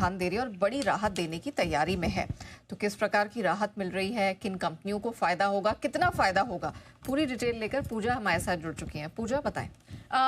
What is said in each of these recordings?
ध्यान दे रही है और बड़ी राहत देने की तैयारी में है। तो किस प्रकार की राहत मिल रही है, किन कंपनियों को फायदा होगा, कितना फायदा होगा, पूरी डिटेल लेकर पूजा हमारे साथ जुड़ चुकी हैं। पूजा बताएं।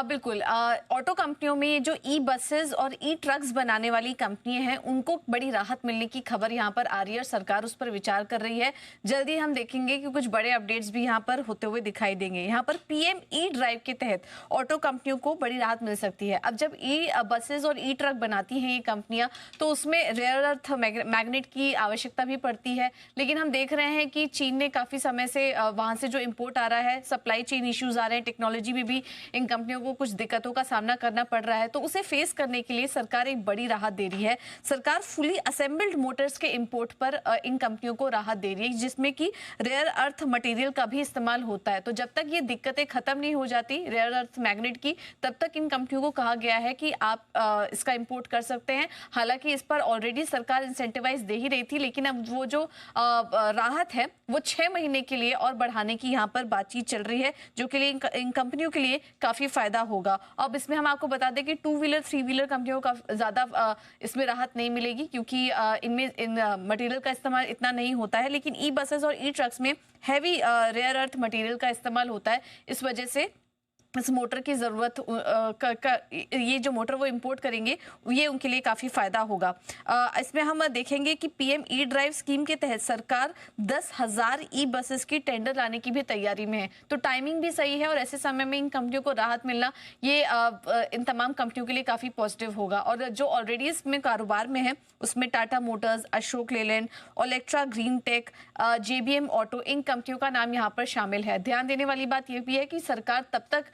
बिल्कुल। ऑटो कंपनियों में जो ई बसेस और ई ट्रक्स बनाने वाली कंपनियां हैं उनको बड़ी राहत मिलने की खबर यहां पर आ रही है और सरकार उस पर विचार कर रही है। जल्दी हम देखेंगे कि कुछ बड़े अपडेट्स भी यहां पर होते हुए दिखाई देंगे। यहां पर पीएम ई ड्राइव के तहत ऑटो कंपनियों को बड़ी राहत मिल सकती है। अब जब ई बसेस और ई ट्रक बनाती हैं ये कंपनियां तो उसमें रेयर अर्थ मैग्नेट की आवश्यकता भी पड़ती है। लेकिन हम देख रहे हैं कि चीन ने काफी समय से वहां से जो इम्पोर्ट आ रहा है, सप्लाई चेन इश्यूज आ रहे हैं, टेक्नोलॉजी में भी इन कंपनियों को कुछ दिक्कतों का सामना करना पड़ रहा है। तो उसे फेस करने के लिए सरकार एक बड़ी राहत दे रही है। सरकार फुली असेंबल्ड मोटर्स के इंपोर्ट पर इन कंपनियों को राहत दे रही है, जिसमें कि रेयर अर्थ मटेरियल का भी इस्तेमाल होता है। तो जब तक ये दिक्कतें खत्म नहीं हो जाती रेयर अर्थ मैग्नेट की, तब तक इन कंपनियों को कहा गया है कि आप इसका इंपोर्ट कर सकते हैं। हालांकि इस पर ऑलरेडी सरकार इंसेंटिवाइज दे ही रही थी, लेकिन अब वो जो राहत है वो 6 महीने के लिए और बढ़ाने की यहाँ पर बातचीत चल रही है, जो के लिए इन कंपनियों के लिए काफी फायदा होगा। अब इसमें हम आपको बता दें कि 2 व्हीलर 3 व्हीलर कंपनियों का ज्यादा इसमें राहत नहीं मिलेगी, क्योंकि इनमें इन मटेरियल का इस्तेमाल इतना नहीं होता है। लेकिन ई बसेस और ई ट्रक्स में हैवी रेयर अर्थ मटेरियल का इस्तेमाल होता है। इस वजह से इस मोटर की जरूरत ये जो मोटर वो इंपोर्ट करेंगे ये उनके लिए काफी फायदा होगा। इसमें हम देखेंगे कि पीएम ई ड्राइव स्कीम के तहत सरकार 10,000 ई बसेस की टेंडर लाने की भी तैयारी में है। तो टाइमिंग भी सही है और ऐसे समय में इन कंपनियों को राहत मिलना ये इन तमाम कंपनियों के लिए काफी पॉजिटिव होगा। और जो ऑलरेडी इसमें कारोबार में है उसमें Tata Motors, Ashok Leyland, Olectra Green Tech, JBM Auto, इन कंपनियों का नाम यहाँ पर शामिल है। ध्यान देने वाली बात यह भी है कि सरकार तब तक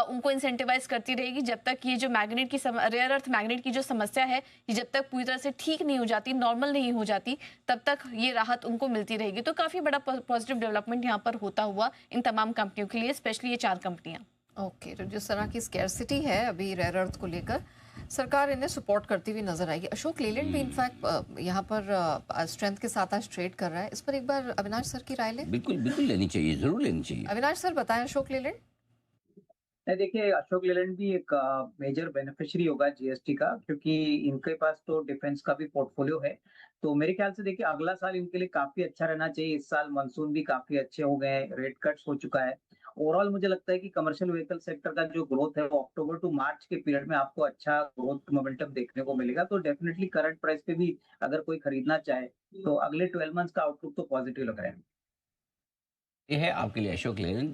उनको इंसेंटिवाइज करती रहेगी जब तक ये जो मैग्नेट की रेयर अर्थ मैग्नेट की जो समस्या है ये जब तक पूरी तरह से ठीक नहीं हो जाती, नॉर्मल नहीं हो जाती, तब तक ये राहत उनको मिलती रहेगी। तो काफी बड़ा पॉजिटिव डेवलपमेंट यहाँ पर होता हुआ इन तमाम कंपनियों के लिए, स्पेशली ये 4 कंपनियां। ओके, तो जिस तरह की स्कैरसिटी है अभी रेयर अर्थ को लेकर, सरकार इन्हें सपोर्ट करती हुई नजर आएगी। अशोक लेलैंड भी इनफैक्ट यहाँ पर स्ट्रेंथ के साथ आज ट्रेड कर रहा है। इस पर एक बार अविनाश सर की राय लें। बिल्कुल बिल्कुल लेनी चाहिए, जरूर लेनी चाहिए। अविनाश सर बताएं, अशोक लेलैंड। नहीं, देखिए अशोक लेलैंड भी एक मेजर बेनिफिशियरी होगा जीएसटी का, क्योंकि इनके पास तो डिफेंस का भी पोर्टफोलियो है। तो मेरे ख्याल से देखिए अगला साल इनके लिए काफी अच्छा रहना चाहिए। इस साल मानसून भी काफी अच्छे हो गए हैं, रेट कट्स हो चुका है। ओवरऑल मुझे लगता है कि कमर्शियल व्हीकल सेक्टर का जो ग्रोथ है वो अक्टूबर टू मार्च के पीरियड में आपको अच्छा ग्रोथ मोमेंटम देखने को मिलेगा। तो डेफिनेटली करंट प्राइस पे भी अगर कोई खरीदना चाहे तो अगले 12 मंथ्स का आउटलुक तो पॉजिटिव लग रहा है। ये है आपके लिए अशोक लेलैंड।